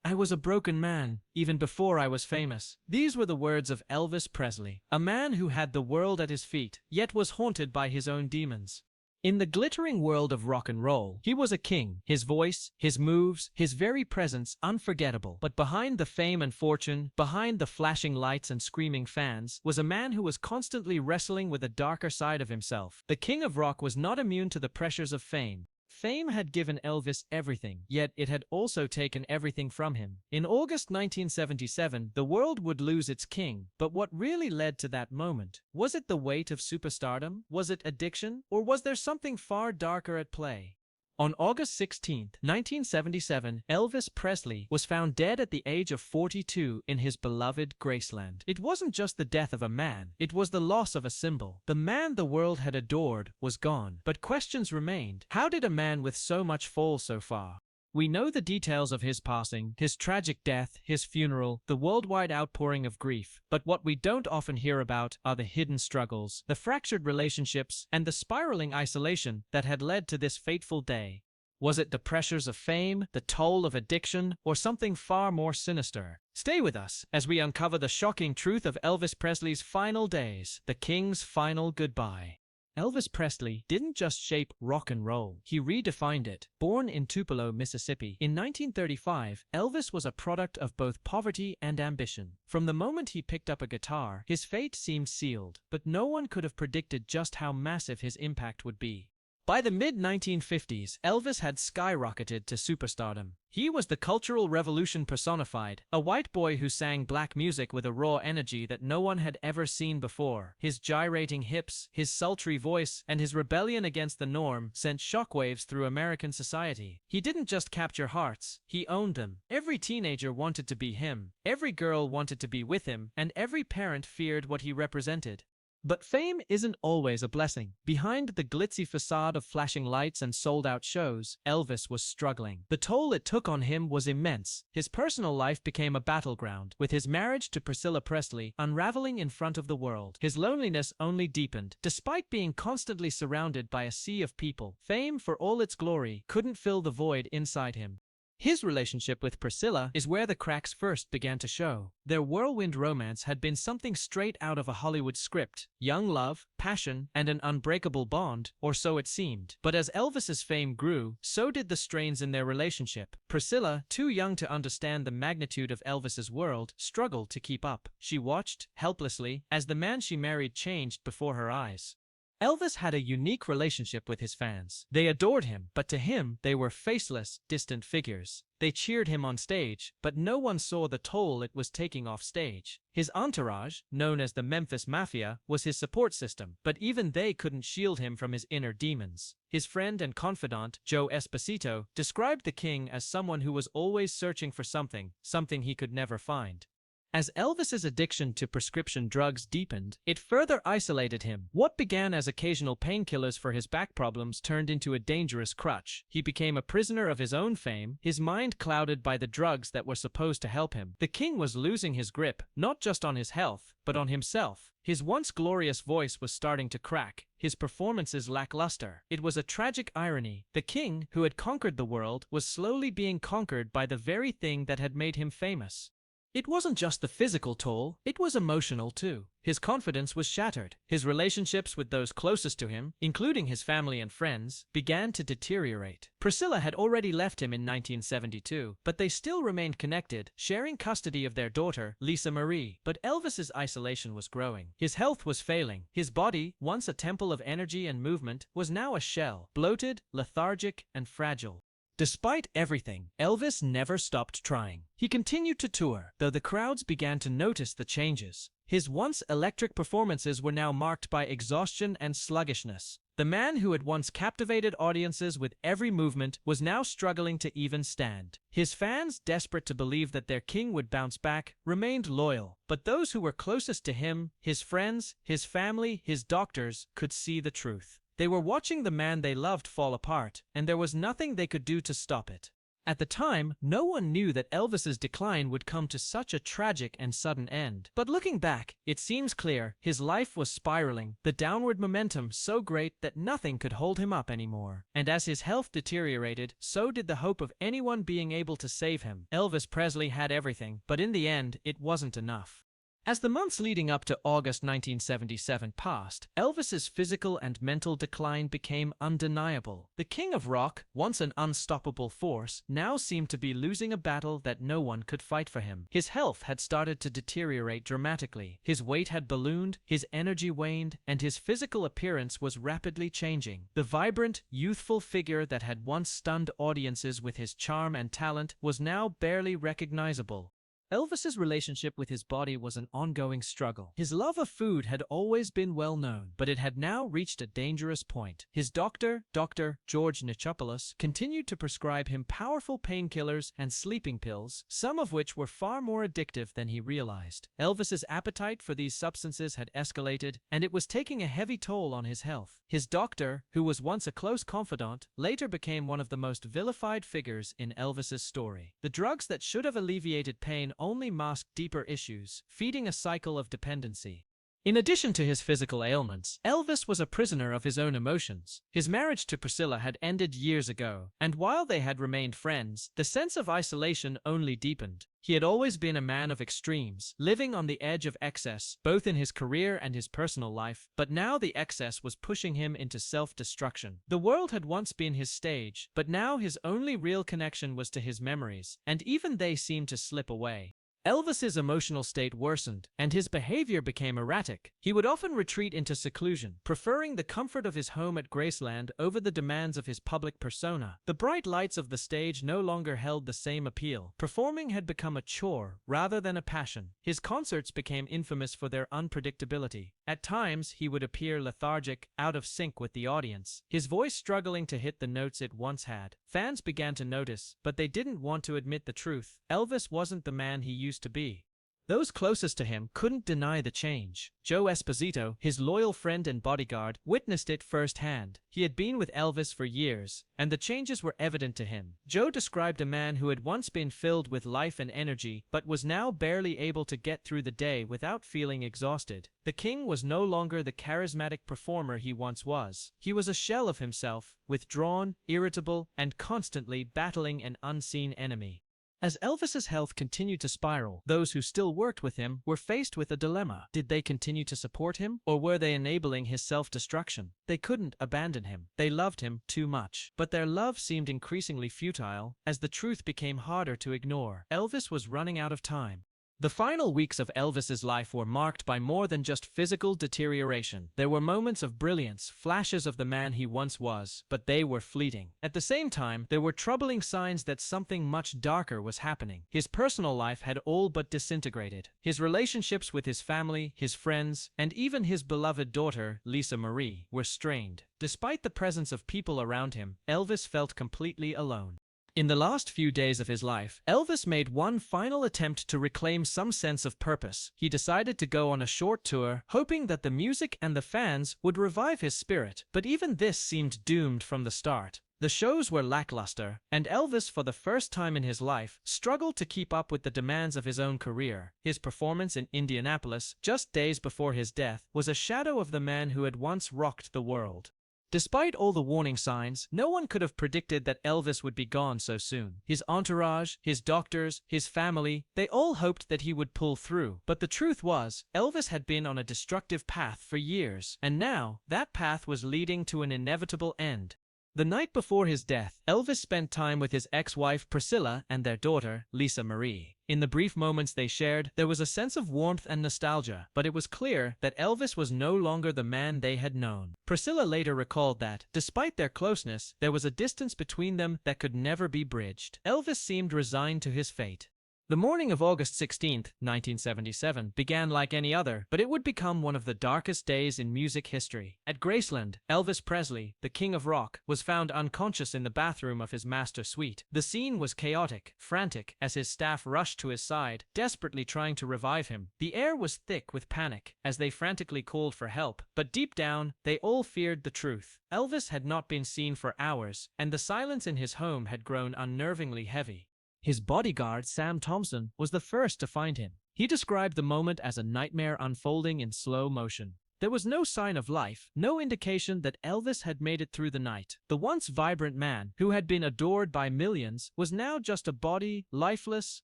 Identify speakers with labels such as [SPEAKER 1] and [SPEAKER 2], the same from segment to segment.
[SPEAKER 1] "I was a broken man, even before I was famous." These were the words of Elvis Presley, a man who had the world at his feet, yet was haunted by his own demons. In the glittering world of rock and roll, he was a king, his voice, his moves, his very presence unforgettable. But behind the fame and fortune, behind the flashing lights and screaming fans, was a man who was constantly wrestling with a darker side of himself. The king of rock was not immune to the pressures of fame. Fame had given Elvis everything, yet it had also taken everything from him. In August 1977, the world would lose its king, but what really led to that moment? Was it the weight of superstardom? Was it addiction? Or was there something far darker at play? On August 16, 1977, Elvis Presley was found dead at the age of 42 in his beloved Graceland. It wasn't just the death of a man, it was the loss of a symbol. The man the world had adored was gone, but questions remained. How did a man with so much fall so far? We know the details of his passing, his tragic death, his funeral, the worldwide outpouring of grief. But what we don't often hear about are the hidden struggles, the fractured relationships, and the spiraling isolation that had led to this fateful day. Was it the pressures of fame, the toll of addiction, or something far more sinister? Stay with us as we uncover the shocking truth of Elvis Presley's final days, the King's final goodbye. Elvis Presley didn't just shape rock and roll, he redefined it. Born in Tupelo, Mississippi, in 1935, Elvis was a product of both poverty and ambition. From the moment he picked up a guitar, his fate seemed sealed, but no one could have predicted just how massive his impact would be. By the mid-1950s, Elvis had skyrocketed to superstardom. He was the cultural revolution personified, a white boy who sang black music with a raw energy that no one had ever seen before. His gyrating hips, his sultry voice, and his rebellion against the norm sent shockwaves through American society. He didn't just capture hearts, he owned them. Every teenager wanted to be him, every girl wanted to be with him, and every parent feared what he represented. But fame isn't always a blessing. Behind the glitzy facade of flashing lights and sold-out shows, Elvis was struggling. The toll it took on him was immense. His personal life became a battleground, with his marriage to Priscilla Presley unraveling in front of the world. His loneliness only deepened. Despite being constantly surrounded by a sea of people, fame, for all its glory, couldn't fill the void inside him. His relationship with Priscilla is where the cracks first began to show. Their whirlwind romance had been something straight out of a Hollywood script. Young love, passion, and an unbreakable bond, or so it seemed. But as Elvis's fame grew, so did the strains in their relationship. Priscilla, too young to understand the magnitude of Elvis's world, struggled to keep up. She watched, helplessly, as the man she married changed before her eyes. Elvis had a unique relationship with his fans. They adored him, but to him, they were faceless, distant figures. They cheered him on stage, but no one saw the toll it was taking off stage. His entourage, known as the Memphis Mafia, was his support system, but even they couldn't shield him from his inner demons. His friend and confidant, Joe Esposito, described the king as someone who was always searching for something he could never find. As Elvis's addiction to prescription drugs deepened, it further isolated him. What began as occasional painkillers for his back problems turned into a dangerous crutch. He became a prisoner of his own fame, his mind clouded by the drugs that were supposed to help him. The king was losing his grip, not just on his health, but on himself. His once glorious voice was starting to crack, his performances lackluster. It was a tragic irony. The king, who had conquered the world, was slowly being conquered by the very thing that had made him famous. It wasn't just the physical toll, it was emotional too. His confidence was shattered. His relationships with those closest to him, including his family and friends, began to deteriorate. Priscilla had already left him in 1972, but they still remained connected, sharing custody of their daughter, Lisa Marie. But Elvis's isolation was growing. His health was failing. His body, once a temple of energy and movement, was now a shell, bloated, lethargic, and fragile. Despite everything, Elvis never stopped trying. He continued to tour, though the crowds began to notice the changes. His once electric performances were now marked by exhaustion and sluggishness. The man who had once captivated audiences with every movement was now struggling to even stand. His fans, desperate to believe that their king would bounce back, remained loyal. But those who were closest to him, his friends, his family, his doctors, could see the truth. They were watching the man they loved fall apart, and there was nothing they could do to stop it. At the time, no one knew that Elvis's decline would come to such a tragic and sudden end. But looking back, it seems clear his life was spiraling, the downward momentum so great that nothing could hold him up anymore. And as his health deteriorated, so did the hope of anyone being able to save him. Elvis Presley had everything, but in the end, it wasn't enough. As the months leading up to August 1977 passed, Elvis's physical and mental decline became undeniable. The king of rock, once an unstoppable force, now seemed to be losing a battle that no one could fight for him. His health had started to deteriorate dramatically. His weight had ballooned, his energy waned, and his physical appearance was rapidly changing. The vibrant, youthful figure that had once stunned audiences with his charm and talent was now barely recognizable. Elvis's relationship with his body was an ongoing struggle. His love of food had always been well known, but it had now reached a dangerous point. His doctor, Dr. George Nichopoulos, continued to prescribe him powerful painkillers and sleeping pills, some of which were far more addictive than he realized. Elvis's appetite for these substances had escalated, and it was taking a heavy toll on his health. His doctor, who was once a close confidant, later became one of the most vilified figures in Elvis's story. The drugs that should have alleviated pain only masked deeper issues, feeding a cycle of dependency. In addition to his physical ailments, Elvis was a prisoner of his own emotions. His marriage to Priscilla had ended years ago, and while they had remained friends, the sense of isolation only deepened. He had always been a man of extremes, living on the edge of excess, both in his career and his personal life, but now the excess was pushing him into self-destruction. The world had once been his stage, but now his only real connection was to his memories, and even they seemed to slip away. Elvis's emotional state worsened, and his behavior became erratic. He would often retreat into seclusion, preferring the comfort of his home at Graceland over the demands of his public persona. The bright lights of the stage no longer held the same appeal. Performing had become a chore rather than a passion. His concerts became infamous for their unpredictability. At times, he would appear lethargic, out of sync with the audience, his voice struggling to hit the notes it once had. Fans began to notice, but they didn't want to admit the truth. Elvis wasn't the man he used to be. Those closest to him couldn't deny the change. Joe Esposito, his loyal friend and bodyguard, witnessed it firsthand. He had been with Elvis for years, and the changes were evident to him. Joe described a man who had once been filled with life and energy, but was now barely able to get through the day without feeling exhausted. The king was no longer the charismatic performer he once was. He was a shell of himself, withdrawn, irritable, and constantly battling an unseen enemy. As Elvis's health continued to spiral, those who still worked with him were faced with a dilemma. Did they continue to support him, or were they enabling his self-destruction? They couldn't abandon him. They loved him too much. But their love seemed increasingly futile, as the truth became harder to ignore. Elvis was running out of time. The final weeks of Elvis's life were marked by more than just physical deterioration. There were moments of brilliance, flashes of the man he once was, but they were fleeting. At the same time, there were troubling signs that something much darker was happening. His personal life had all but disintegrated. His relationships with his family, his friends, and even his beloved daughter, Lisa Marie, were strained. Despite the presence of people around him, Elvis felt completely alone. In the last few days of his life, Elvis made one final attempt to reclaim some sense of purpose. He decided to go on a short tour, hoping that the music and the fans would revive his spirit. But even this seemed doomed from the start. The shows were lackluster, and Elvis, for the first time in his life, struggled to keep up with the demands of his own career. His performance in Indianapolis, just days before his death, was a shadow of the man who had once rocked the world. Despite all the warning signs, no one could have predicted that Elvis would be gone so soon. His entourage, his doctors, his family, they all hoped that he would pull through. But the truth was, Elvis had been on a destructive path for years, and now, that path was leading to an inevitable end. The night before his death, Elvis spent time with his ex-wife Priscilla and their daughter, Lisa Marie. In the brief moments they shared, there was a sense of warmth and nostalgia, but it was clear that Elvis was no longer the man they had known. Priscilla later recalled that, despite their closeness, there was a distance between them that could never be bridged. Elvis seemed resigned to his fate. The morning of August 16th, 1977 began like any other, but it would become one of the darkest days in music history. At Graceland, Elvis Presley, the king of rock, was found unconscious in the bathroom of his master suite. The scene was chaotic, frantic, as his staff rushed to his side, desperately trying to revive him. The air was thick with panic as they frantically called for help, but deep down, they all feared the truth. Elvis had not been seen for hours, and the silence in his home had grown unnervingly heavy. His bodyguard, Sam Thompson, was the first to find him. He described the moment as a nightmare unfolding in slow motion. There was no sign of life, no indication that Elvis had made it through the night. The once vibrant man, who had been adored by millions, was now just a body, lifeless,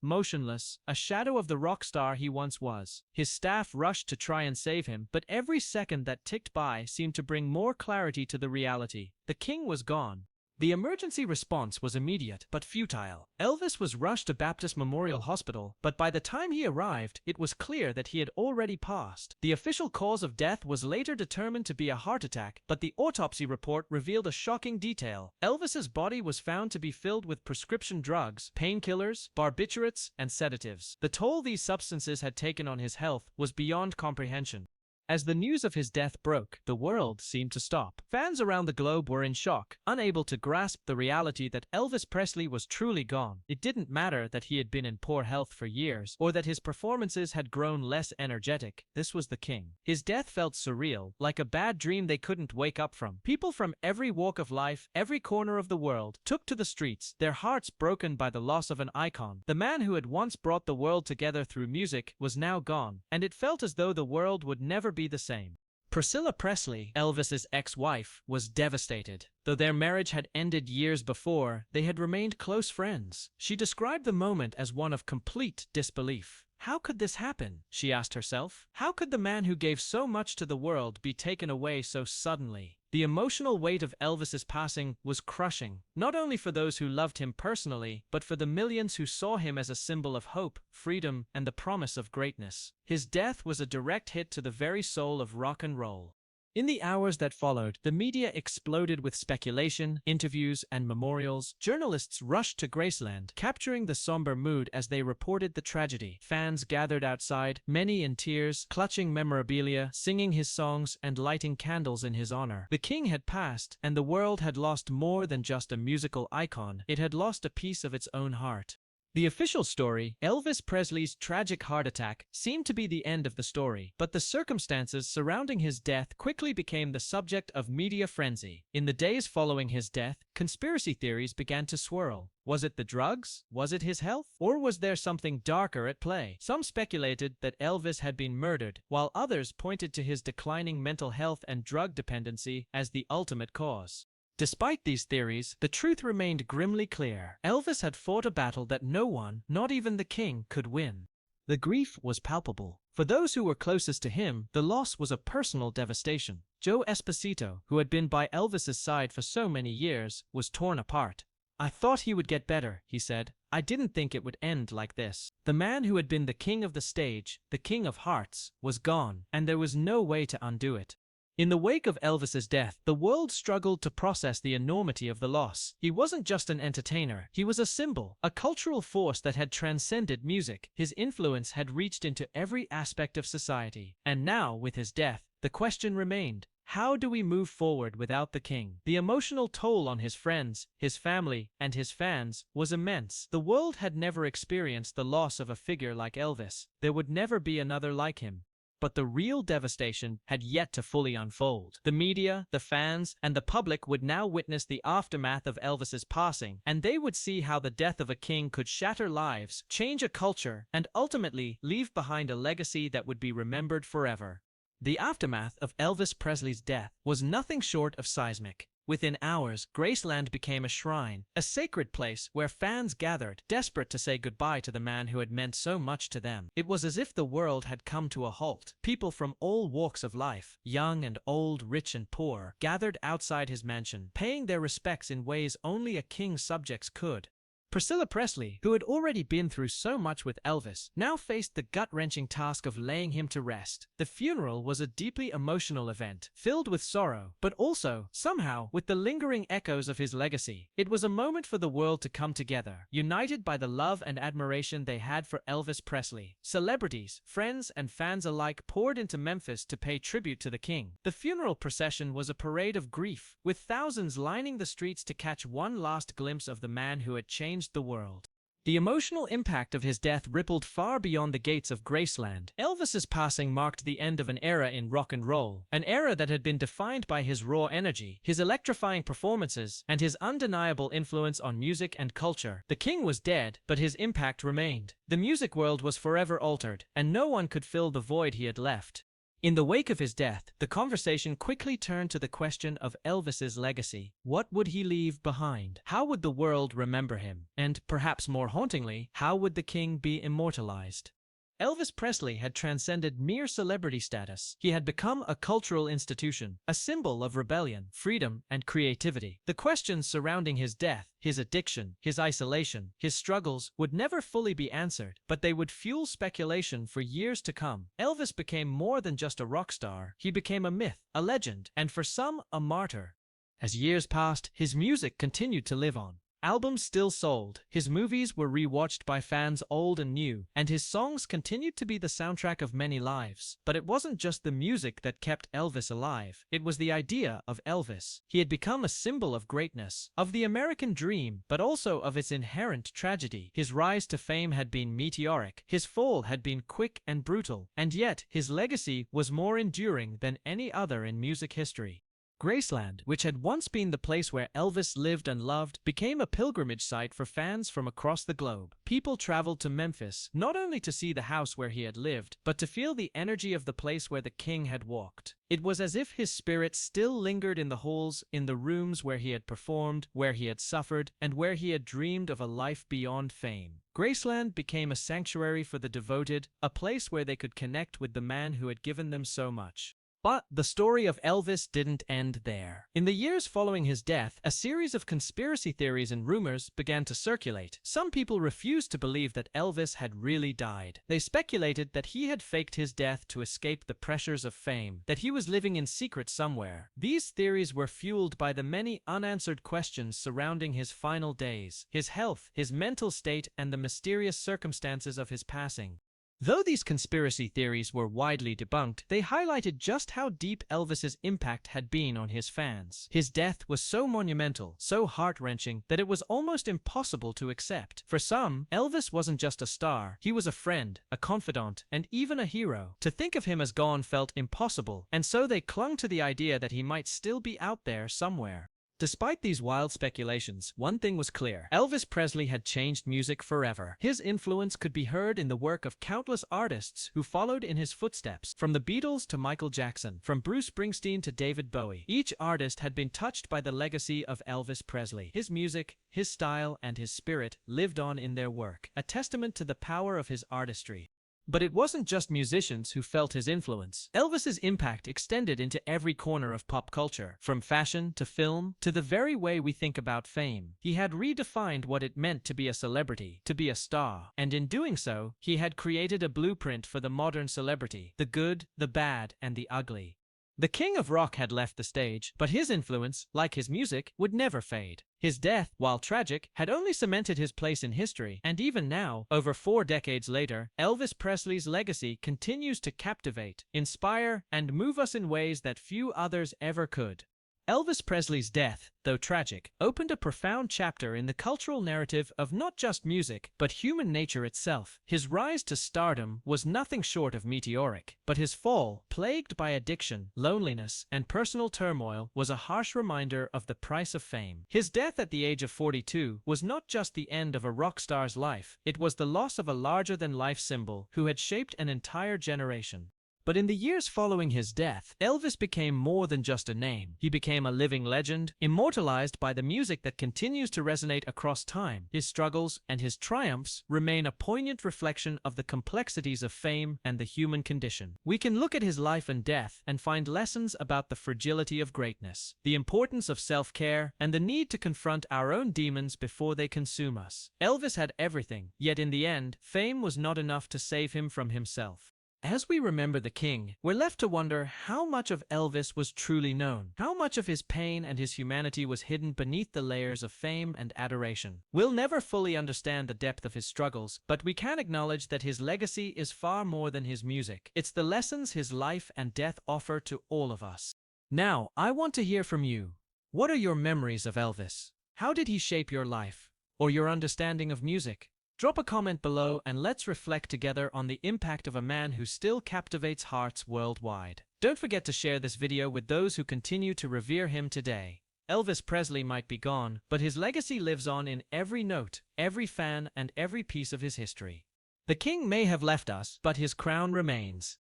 [SPEAKER 1] motionless, a shadow of the rock star he once was. His staff rushed to try and save him, but every second that ticked by seemed to bring more clarity to the reality. The king was gone. The emergency response was immediate, but futile. Elvis was rushed to Baptist Memorial Hospital, but by the time he arrived, it was clear that he had already passed. The official cause of death was later determined to be a heart attack, but the autopsy report revealed a shocking detail. Elvis's body was found to be filled with prescription drugs, painkillers, barbiturates, and sedatives. The toll these substances had taken on his health was beyond comprehension. As the news of his death broke, the world seemed to stop. Fans around the globe were in shock, unable to grasp the reality that Elvis Presley was truly gone. It didn't matter that he had been in poor health for years, or that his performances had grown less energetic. This was the king. His death felt surreal, like a bad dream they couldn't wake up from. People from every walk of life, every corner of the world, took to the streets, their hearts broken by the loss of an icon. The man who had once brought the world together through music was now gone, and it felt as though the world would never be the same. Priscilla Presley, Elvis's ex-wife, was devastated. Though their marriage had ended years before, they had remained close friends. She described the moment as one of complete disbelief. How could this happen? She asked herself. How could the man who gave so much to the world be taken away so suddenly? The emotional weight of Elvis's passing was crushing, not only for those who loved him personally, but for the millions who saw him as a symbol of hope, freedom, and the promise of greatness. His death was a direct hit to the very soul of rock and roll. In the hours that followed, the media exploded with speculation, interviews, and memorials. Journalists rushed to Graceland, capturing the somber mood as they reported the tragedy. Fans gathered outside, many in tears, clutching memorabilia, singing his songs, and lighting candles in his honor. The king had passed, and the world had lost more than just a musical icon. It had lost a piece of its own heart. The official story, Elvis Presley's tragic heart attack, seemed to be the end of the story, but the circumstances surrounding his death quickly became the subject of media frenzy. In the days following his death, conspiracy theories began to swirl. Was it the drugs? Was it his health? Or was there something darker at play? Some speculated that Elvis had been murdered, while others pointed to his declining mental health and drug dependency as the ultimate cause. Despite these theories, the truth remained grimly clear. Elvis had fought a battle that no one, not even the king, could win. The grief was palpable. For those who were closest to him, the loss was a personal devastation. Joe Esposito, who had been by Elvis's side for so many years, was torn apart. "I thought he would get better," he said. "I didn't think it would end like this." The man who had been the king of the stage, the king of hearts, was gone, and there was no way to undo it. In the wake of Elvis's death, the world struggled to process the enormity of the loss. He wasn't just an entertainer. He was a symbol, a cultural force that had transcended music. His influence had reached into every aspect of society. And now, with his death, the question remained: how do we move forward without the king? The emotional toll on his friends, his family, and his fans was immense. The world had never experienced the loss of a figure like Elvis. There would never be another like him. But the real devastation had yet to fully unfold. The media, the fans, and the public would now witness the aftermath of Elvis's passing, and they would see how the death of a king could shatter lives, change a culture, and ultimately leave behind a legacy that would be remembered forever. The aftermath of Elvis Presley's death was nothing short of seismic. Within hours, Graceland became a shrine, a sacred place where fans gathered, desperate to say goodbye to the man who had meant so much to them. It was as if the world had come to a halt. People from all walks of life, young and old, rich and poor, gathered outside his mansion, paying their respects in ways only a king's subjects could. Priscilla Presley, who had already been through so much with Elvis, now faced the gut-wrenching task of laying him to rest. The funeral was a deeply emotional event, filled with sorrow, but also, somehow, with the lingering echoes of his legacy. It was a moment for the world to come together, united by the love and admiration they had for Elvis Presley. Celebrities, friends, and fans alike poured into Memphis to pay tribute to the king. The funeral procession was a parade of grief, with thousands lining the streets to catch one last glimpse of the man who had changed the world. The emotional impact of his death rippled far beyond the gates of Graceland. Elvis's passing marked the end of an era in rock and roll, an era that had been defined by his raw energy, his electrifying performances, and his undeniable influence on music and culture. The king was dead, but his impact remained. The music world was forever altered, and no one could fill the void he had left. In the wake of his death, the conversation quickly turned to the question of Elvis's legacy. What would he leave behind? How would the world remember him? And, perhaps more hauntingly, how would the king be immortalized? Elvis Presley had transcended mere celebrity status. He had become a cultural institution, a symbol of rebellion, freedom, and creativity. The questions surrounding his death, his addiction, his isolation, his struggles would never fully be answered, but they would fuel speculation for years to come. Elvis became more than just a rock star. He became a myth, a legend, and for some, a martyr. As years passed, his music continued to live on. Albums still sold, his movies were re-watched by fans old and new, and his songs continued to be the soundtrack of many lives. But it wasn't just the music that kept Elvis alive. It was the idea of Elvis. He had become a symbol of greatness, of the American dream, but also of its inherent tragedy. His rise to fame had been meteoric, his fall had been quick and brutal, and yet his legacy was more enduring than any other in music history. Graceland, which had once been the place where Elvis lived and loved, became a pilgrimage site for fans from across the globe. People traveled to Memphis, not only to see the house where he had lived, but to feel the energy of the place where the king had walked. It was as if his spirit still lingered in the halls, in the rooms where he had performed, where he had suffered, and where he had dreamed of a life beyond fame. Graceland became a sanctuary for the devoted, a place where they could connect with the man who had given them so much. But the story of Elvis didn't end there. In the years following his death, a series of conspiracy theories and rumors began to circulate. Some people refused to believe that Elvis had really died. They speculated that he had faked his death to escape the pressures of fame, that he was living in secret somewhere. These theories were fueled by the many unanswered questions surrounding his final days, his health, his mental state, and the mysterious circumstances of his passing. Though these conspiracy theories were widely debunked, they highlighted just how deep Elvis's impact had been on his fans. His death was so monumental, so heart-wrenching, that it was almost impossible to accept. For some, Elvis wasn't just a star, he was a friend, a confidant, and even a hero. To think of him as gone felt impossible, and so they clung to the idea that he might still be out there somewhere. Despite these wild speculations, one thing was clear. Elvis Presley had changed music forever. His influence could be heard in the work of countless artists who followed in his footsteps. From the Beatles to Michael Jackson, from Bruce Springsteen to David Bowie, each artist had been touched by the legacy of Elvis Presley. His music, his style, and his spirit lived on in their work, a testament to the power of his artistry. But it wasn't just musicians who felt his influence. Elvis's impact extended into every corner of pop culture, from fashion to film to the very way we think about fame. He had redefined what it meant to be a celebrity, to be a star, and in doing so, he had created a blueprint for the modern celebrity, the good, the bad, and the ugly. The king of rock had left the stage, but his influence, like his music, would never fade. His death, while tragic, had only cemented his place in history, and even now, over 4 decades later, Elvis Presley's legacy continues to captivate, inspire, and move us in ways that few others ever could. Elvis Presley's death, though tragic, opened a profound chapter in the cultural narrative of not just music, but human nature itself. His rise to stardom was nothing short of meteoric, but his fall, plagued by addiction, loneliness, and personal turmoil, was a harsh reminder of the price of fame. His death at the age of 42 was not just the end of a rock star's life, it was the loss of a larger-than-life symbol who had shaped an entire generation. But in the years following his death, Elvis became more than just a name. He became a living legend, immortalized by the music that continues to resonate across time. His struggles and his triumphs remain a poignant reflection of the complexities of fame and the human condition. We can look at his life and death and find lessons about the fragility of greatness, the importance of self-care, and the need to confront our own demons before they consume us. Elvis had everything, yet in the end, fame was not enough to save him from himself. As we remember the king, we're left to wonder how much of Elvis was truly known, how much of his pain and his humanity was hidden beneath the layers of fame and adoration. We'll never fully understand the depth of his struggles, but we can acknowledge that his legacy is far more than his music. It's the lessons his life and death offer to all of us. Now, I want to hear from you. What are your memories of Elvis? How did he shape your life, or your understanding of music? Drop a comment below and let's reflect together on the impact of a man who still captivates hearts worldwide. Don't forget to share this video with those who continue to revere him today. Elvis Presley might be gone, but his legacy lives on in every note, every fan, and every piece of his history. The king may have left us, but his crown remains.